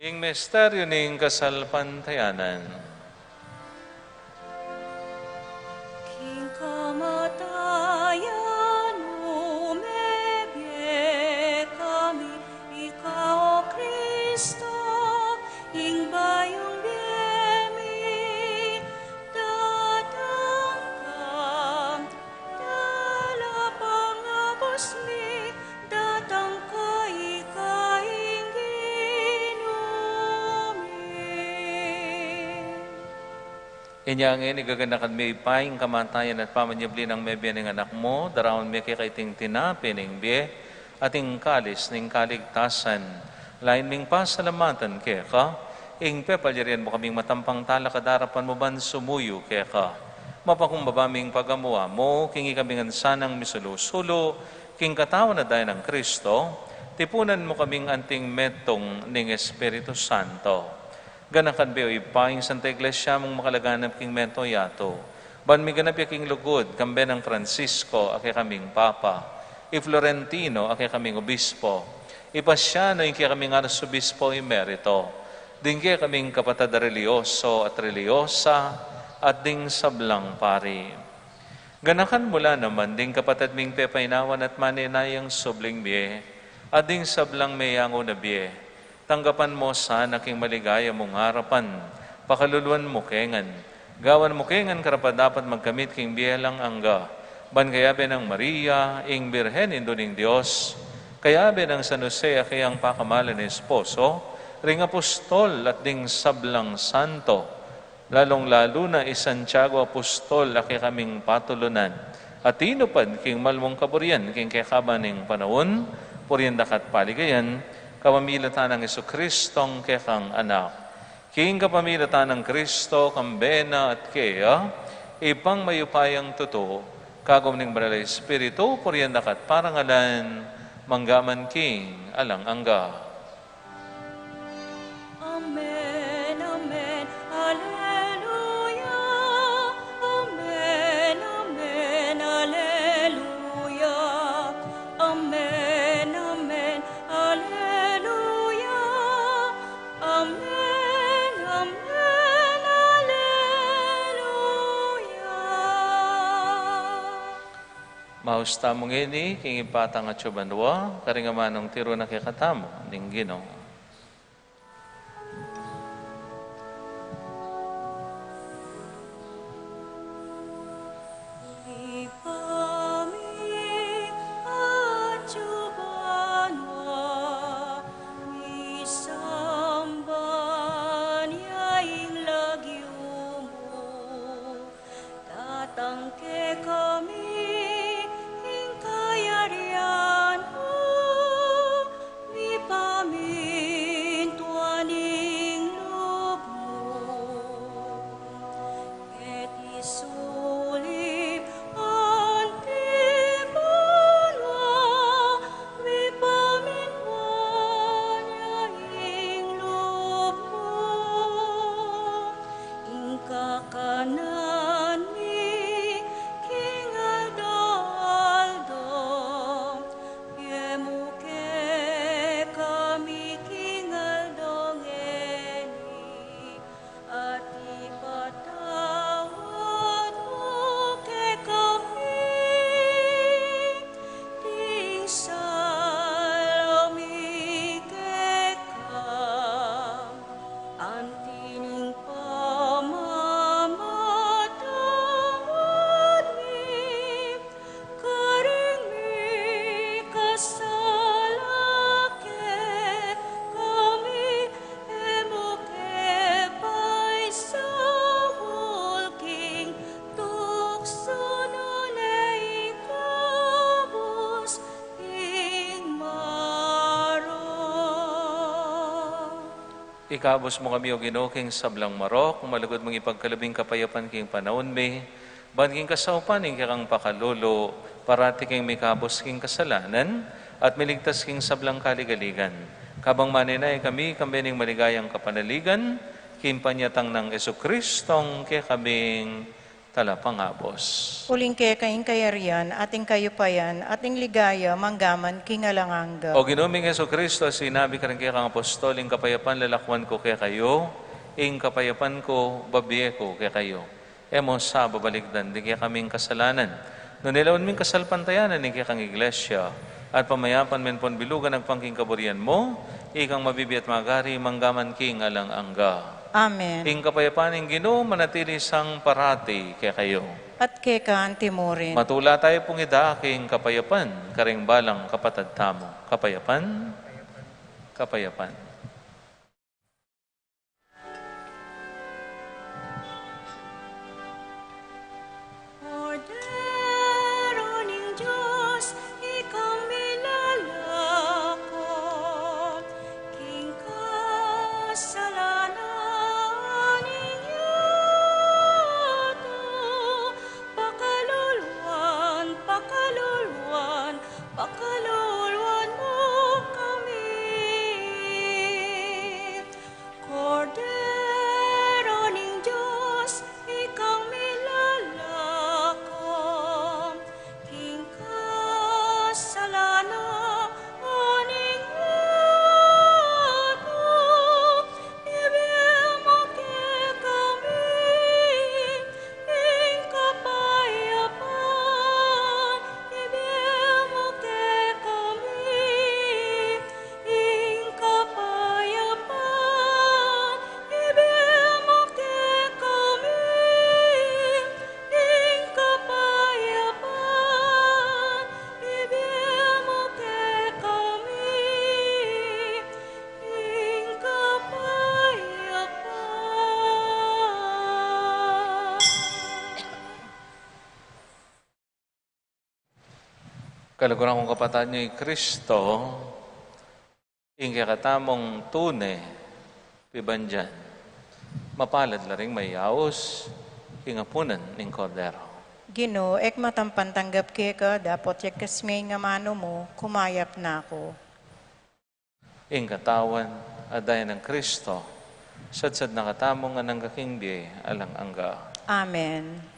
Ing misteryo ning kasalpantayanan. King kamatayan, umebye kami, ikaw, O Kristo, ing bayong biyemi, datang kam, dala pangabos mi, datang ka, ikaing Inyangin, igaganakan may paing kamatayan at pamanyabli ng mebya ng anak mo, daraon may kikaiting tinapi ng biye, ating kalis ng kaligtasan, lain ming pasalamatan kaya ka, ing pepalirian mo kaming matampang talakadarapan mo ban sumuyo kaya ka. Mapakumbabaming pagamuwa mo, kingi kaming ansanang misulusulo, king katawan na dahil ng Kristo, tipunan mo kaming anting metong ning Espiritu Santo. Ganakan biyo ipaing Santa Iglesia mong makalaganap king mento yato. Ban mi ganap king lugod, kambe ng Francisco, ake kaming Papa. I Florentino, ake kaming Obispo. Ipasyano, ike kaming Arsobispo emerito. Dingke kaming kapatid religyoso at religyosa, at ding sablang pari. Ganakan mula naman, ding kapatid ming pepainawan at maninayang subling biye, at ding sablang mayango na biye. Tanggapan mo sana king maligaya mong harapan, pakaluluan mo kengan. Gawan mo kengan karapat dapat magkamit king biyelang angga. Ban kayabe ng Maria, ing Birhen induning Diyos, kayabe ng San Jose, akayang pakamalan ni Esposo, ring apostol at ding sablang santo, lalong-lalo na Santiago apostol, aki kaming patulunan. At inupad king malmong kaburian, king kakabaning panahon, puriyan dakat paligayan, kapamilatan ng Jesucristong kekang anak. King kapamilatan ng Kristo, kambena at kaya, ipang mayupayang totoo, kagom ning Banal Espiritu, puriyan dakat parangalan, manggaman king alang angga. Amen, amen, alleluia. Amen, amen, alleluia. Amen, amen, alleluia. Amen, amen, alleluia. Mahusta mong ini, king ipatang at subandwa, karingamanong tiro na kikatamo, ning Ginoo. Ipamig at jubanwa, isamba niyaing lagyo mo. Tatangke kami, hingkayarian mo, ipamig Ikabos mo kami o Ginoo king sablang marok, malugod mong ipagkalabing kapayapan king panahon me, ban king kasaupan ing kakang pakalolo, parati king may kabos king kasalanan, at miligtas king sablang kaligaligan. Kabang maninay kami, kambening maligayang kapanaligan, kimpanyatang ng Esokristong kaya kaming talapangabos. Uling kaya kaing kayarian, ating kayupayan, ating ligaya, manggaman, kingalanganga. O Ginoong Esokristo, sinabi ka rin kaya kang apostol, ing kapayapan lalakwan ko kaya kayo, ing kapayapan ko babiye ko kaya kayo. Emo sa babaligdan, di kaya kaming kasalanan. No nilawan ming kasalpantayanan, di kaya kang iglesia, at pamayapan men pon bilugan nagpangking kaburian mo, ikang mabibi at magari, manggaman king alang angga. Amen. Ing kapayapan ng Ginoo manatili sang parati kaya kayo. At kekaan timurin. Matula tayo pong idaking kapayapan, karing balang kapatad tamo. Kapayapan, kapayapan. Cordero ng Diyos, ikaw milalakot, king kasalanan iyato, pakaluluan, pakaluluan, pakaluluan mo kami. Cordero ng Diyos, ikaw milalakot, king kasalanan iyato, ibigay mo kay kami, ing kapayapaan, ibigay mo kay kami, ing kapayapaan, ibigay mo kay kami, ing kapayapaan, ibigay mo kay kami, ing kapayapaan. Kalaguran kong kapatid niyo Kristo, ing kakatamong tune, pibandyan. Mapalad la ring may yaos, ingapunan ning kordero. Ginoo, ek matampan tanggap ka, dapat yak kasngay nga mano mo, kumayap na ako. Ing katawan, aday ng Kristo, sadsad na katamong nga nang kakingdi, alang angga. Amen.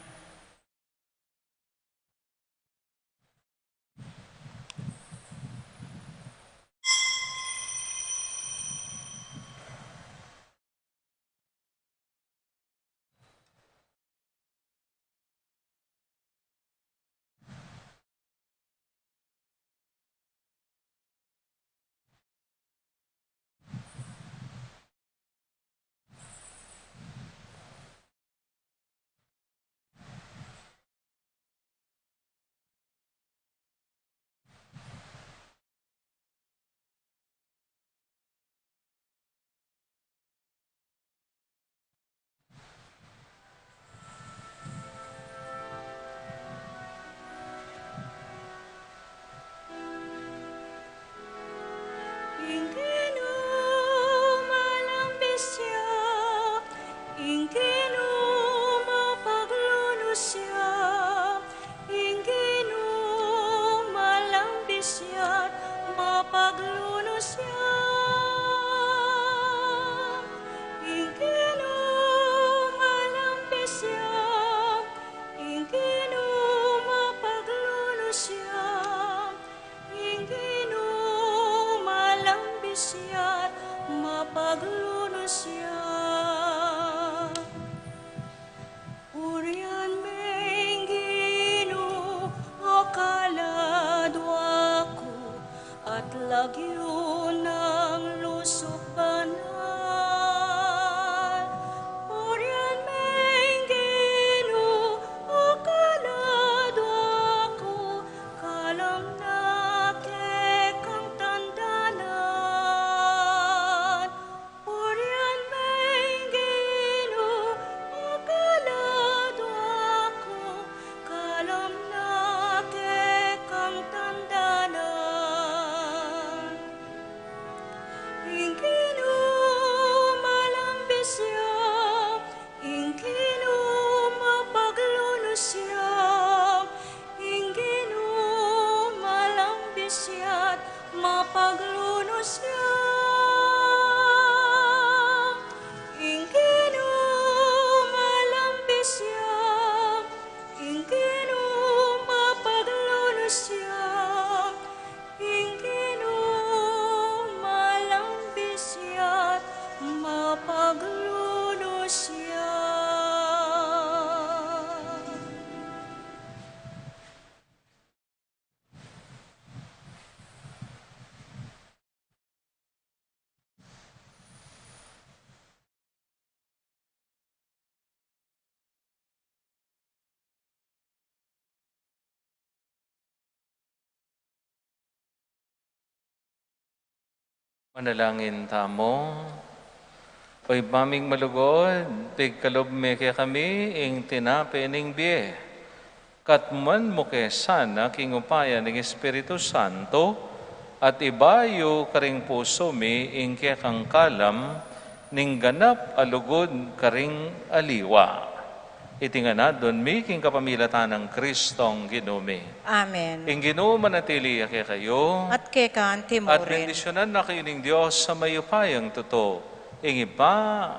siyam, ingkino malambis siyam, ingkino mapagluno siyam, ingkino malambis siyam, mapagluno siyam. Manalangin tamo. Oy maming malugod, tigkalob me kaya kami, ing tinapening biye. Katman mo kaya sana king upaya ng Espiritu Santo, at ibayo karing puso mi, ing kaya kang kalam, ning ganap alugod karing aliwa. Itinganadon mi king kapamilatan ng Kristong Ginome. Amen. Ing Ginoo manatili kaya kayo, At kekan at timurin. bendisyonan na kayo ng Diyos sa mayupayang totoo, ing Iba,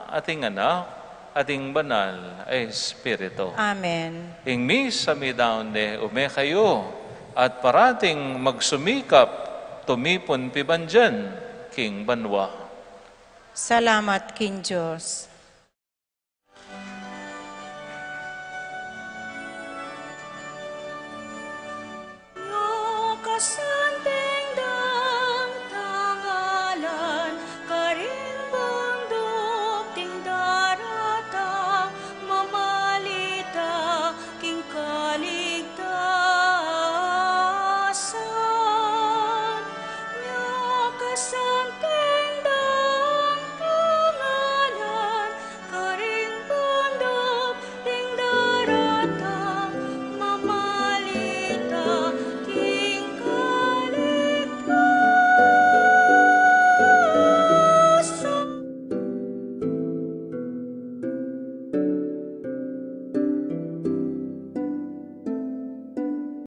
ating anak, ating banal ay Espiritu. Amen. Ing misa mi daon de ume kayo, at parating magsumikap, tumipon pibandyan, king banwa. Salamat kin Diyos.